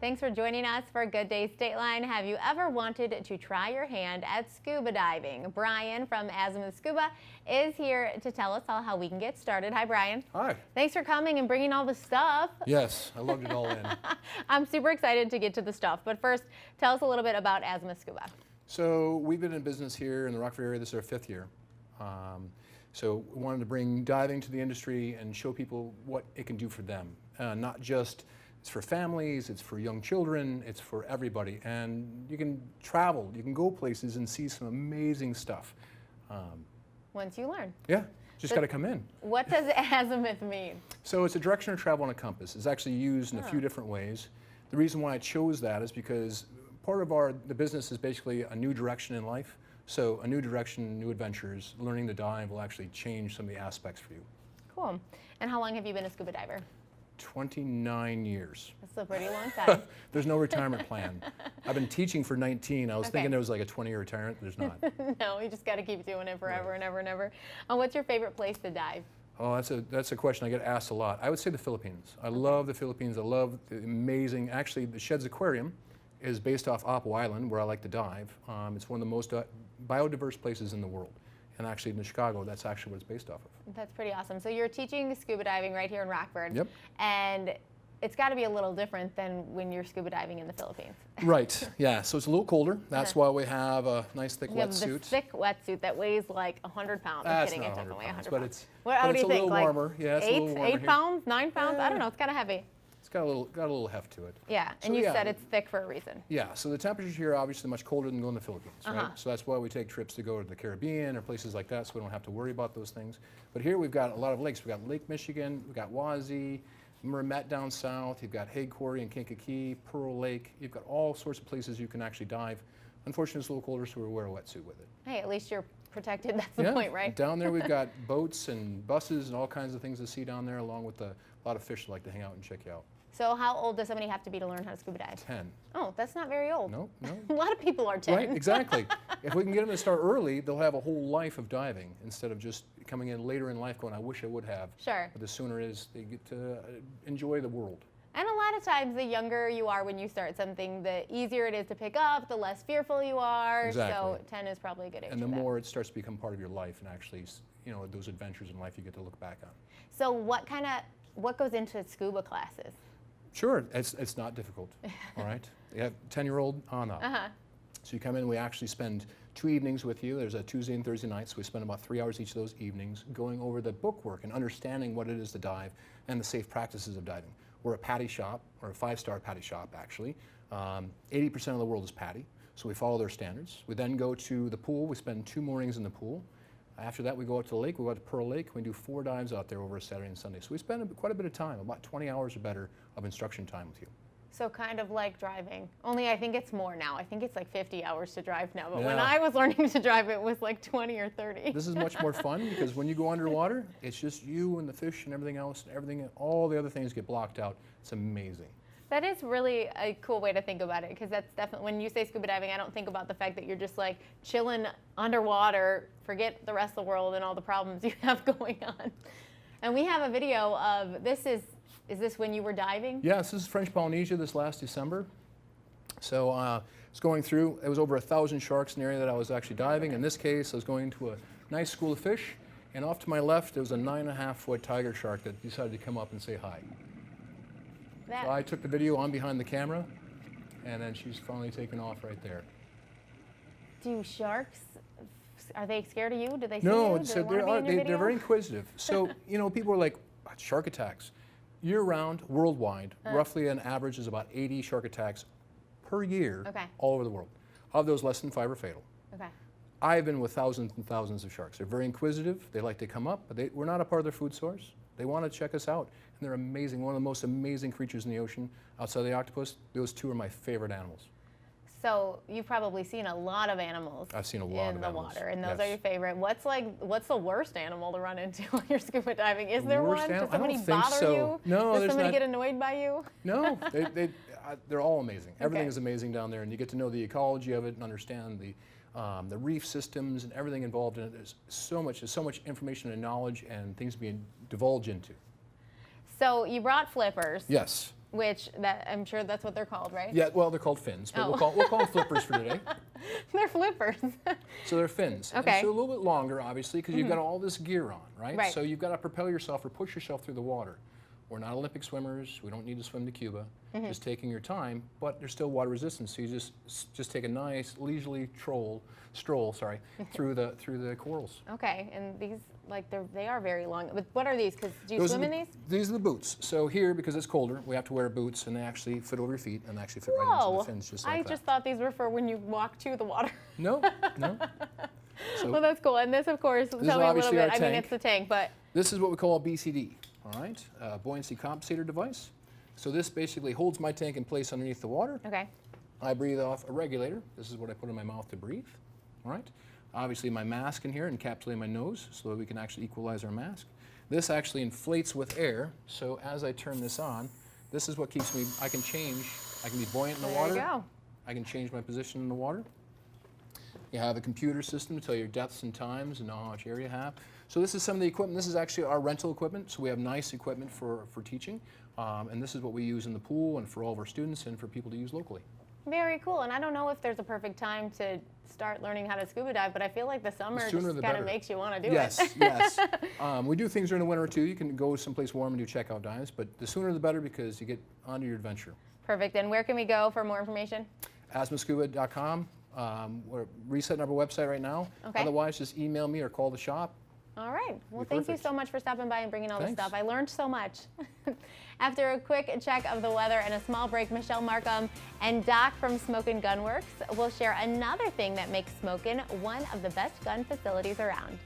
Thanks for joining us for Good Day State Line. Have you ever wanted to try your hand at scuba diving? Brian from Azimuth Scuba is here to tell us all how we can get started. Hi, Brian. Hi. Thanks for coming and bringing all the stuff. Yes, I lugged it all in. I'm super excited to get to the stuff, but first, tell us a little bit about Azimuth Scuba. So we've been in business here in the Rockford area. This is our 5th year. So we wanted to bring diving to the industry and show people what it can do for them. Not just, it's for families, it's for young children, it's for everybody. And you can travel, you can go places and see some amazing stuff. Once you learn. Yeah, just got to come in. What does azimuth mean? So it's a direction of travel on a compass. It's actually used in a few different ways. The reason why I chose that is because part of the business is basically a new direction in life. So a new direction, new adventures, learning to dive will actually change some of the aspects for you. Cool. And how long have you been a scuba diver? 29 years. That's a pretty long time. There's no retirement plan. I've been teaching for 19. I was thinking there was like a 20-year retirement. There's not. No, you just got to keep doing it forever and ever and ever. What's your favorite place to dive? Oh, that's a question I get asked a lot. I would say the Philippines. I love the Philippines. I love the amazing, actually the Sheds Aquarium is based off Apo Island, where I like to dive. It's one of the most biodiverse places in the world. And actually in Chicago, that's actually what it's based off of. That's pretty awesome. So you're teaching scuba diving right here in Rockford. Yep. And it's got to be a little different than when you're scuba diving in the Philippines. Right, yeah, so it's a little colder. That's why we have a nice thick wetsuit. You have wetsuit. this thick wetsuit that weighs like 100 pounds. I'm kidding, it doesn't weigh 100 but pounds. it's, What but do it's you a think? little Like warmer. Yeah, it's a little warmer 8 here. pounds, 9 pounds? I don't know, it's kind of heavy. It's got a little heft to it. Yeah, and you said it's thick for a reason. Yeah, so the temperatures here are obviously much colder than going to the Philippines, right? So that's why we take trips to go to the Caribbean or places like that so we don't have to worry about those things. But here we've got a lot of lakes. We've got Lake Michigan, we've got Wazee, Mermet down south, you've got Hague Quarry and Kankakee, Pearl Lake. You've got all sorts of places you can actually dive. Unfortunately, it's a little colder, so we wear a wetsuit with it. Hey, at least you're protected. That's the point, right? Down there we've got boats and buses and all kinds of things to see down there, along with a lot of fish that like to hang out and check you out. So how old does somebody have to be to learn how to scuba dive? 10. Oh, that's not very old. No. A lot of people are 10. Right, exactly. If we can get them to start early, they'll have a whole life of diving instead of just coming in later in life going, I wish I would have. Sure. But the sooner it is, they get to enjoy the world. And a lot of times, the younger you are when you start something, the easier it is to pick up, the less fearful you are. Exactly. So 10 is probably a good age. And the more it starts to become part of your life and actually, you know, those adventures in life you get to look back on. So what goes into scuba classes? Sure, it's not difficult, all right? You have 10-year-old on up. So you come in, we actually spend 2 evenings with you. There's a Tuesday and Thursday night, so we spend about 3 hours each of those evenings going over the bookwork and understanding what it is to dive and the safe practices of diving. We're a PADI shop, or a 5-star PADI shop, actually. 80% of the world is PADI, so we follow their standards. We then go to the pool. We spend 2 mornings in the pool. After that, we go out to the lake. We go out to Pearl Lake. We do 4 dives out there over a Saturday and Sunday. So we spend quite a bit of time, about 20 hours or better of instruction time with you. So kind of like driving, only I think it's more now. I think it's like 50 hours to drive now. But Yeah. when I was learning to drive, it was like 20 or 30. This is much more fun because when you go underwater, it's just you and the fish and everything else, and everything, all the other things get blocked out. It's amazing. That is really a cool way to think about it, because that's definitely, when you say scuba diving, I don't think about the fact that you're just like chilling underwater, forget the rest of the world and all the problems you have going on. And we have a video of, is this when you were diving? Yes, this is French Polynesia this last December. So it's going through, it was over 1,000 sharks in the area that I was actually diving. In this case, I was going to a nice school of fish, and off to my left, there was a 9.5-foot tiger shark that decided to come up and say hi. So I took the video on behind the camera, and then she's finally taken off right there. Do sharks, are they scared of you? Do they see you? No, Do they're very inquisitive. So, you know, people are like, shark attacks. Year-round, worldwide, roughly an average is about 80 shark attacks per year all over the world. Of those, less than 5 are fatal. Okay. I've been with thousands and thousands of sharks. They're very inquisitive. They like to come up, but we're not a part of their food source. They want to check us out, and they're amazing. One of the most amazing creatures in the ocean. Outside of the octopus, those 2 are my favorite animals. So you've probably seen a lot of animals. I've seen a lot in of animals. the water, and those are your favorite. What's the worst animal to run into when you're scuba diving? Is there one? Does somebody bother you? No, Does somebody get annoyed by you? No, they're all amazing. Everything is amazing down there, and you get to know the ecology of it and understand the reef systems and everything involved in it. There's so much information and knowledge and things being divulged into. So you brought flippers. Yes. which I'm sure that's what they're called, right? Yeah, well, they're called fins, but we'll call them flippers for today. They're flippers. So they're fins. Okay. And so a little bit longer, obviously, because you've got all this gear on, right? Right. So you've got to propel yourself or push yourself through the water. We're not Olympic swimmers. We don't need to swim to Cuba. Just taking your time, but there's still water resistance. So you just take a nice leisurely stroll, through the corals. Okay, and these, like, they are very long. But what are these? Because do you Those swim are in these? These are the boots. So here, because it's colder, we have to wear boots, and they actually fit over your feet and actually fit right into Whoa! the fins, just like I that. just thought these were for when you walk to the water. No. So Well, that's cool. And this, of course, tell me a little obviously bit. our I mean, tank. it's the tank, but this is what we call a BCD, all right? Buoyancy compensator device. So this basically holds my tank in place underneath the water. okay. I breathe off a regulator. This is what I put in my mouth to breathe, all right? Obviously my mask in here encapsulating my nose so that we can actually equalize our mask. This actually inflates with air, so as I turn this on, this is what keeps me, I can be buoyant in the water. There you go. I can change my position in the water. You have a computer system to tell your depths and times and know how much air you have. So this is some of the equipment. This is actually our rental equipment, so we have nice equipment for teaching. And this is what we use in the pool and for all of our students and for people to use locally. Very cool. And I don't know if there's a perfect time to start learning how to scuba dive, but I feel like the summer The just sooner the kind better. of makes you want to do Yes, it. yes. We do things during the winter too. You can go someplace warm and do checkout dives, but the sooner the better because you get onto your adventure. Perfect. And where can we go for more information? azimuthscuba.com. We're resetting up our website right now. Okay. Otherwise, just email me or call the shop. All right. Well, Be thank you perfect. so much for stopping by and bringing all this Thanks. stuff. I learned so much. After a quick check of the weather and a small break, Michelle Markham and Doc from Smokin' Gun Works will share another thing that makes Smokin' one of the best gun facilities around.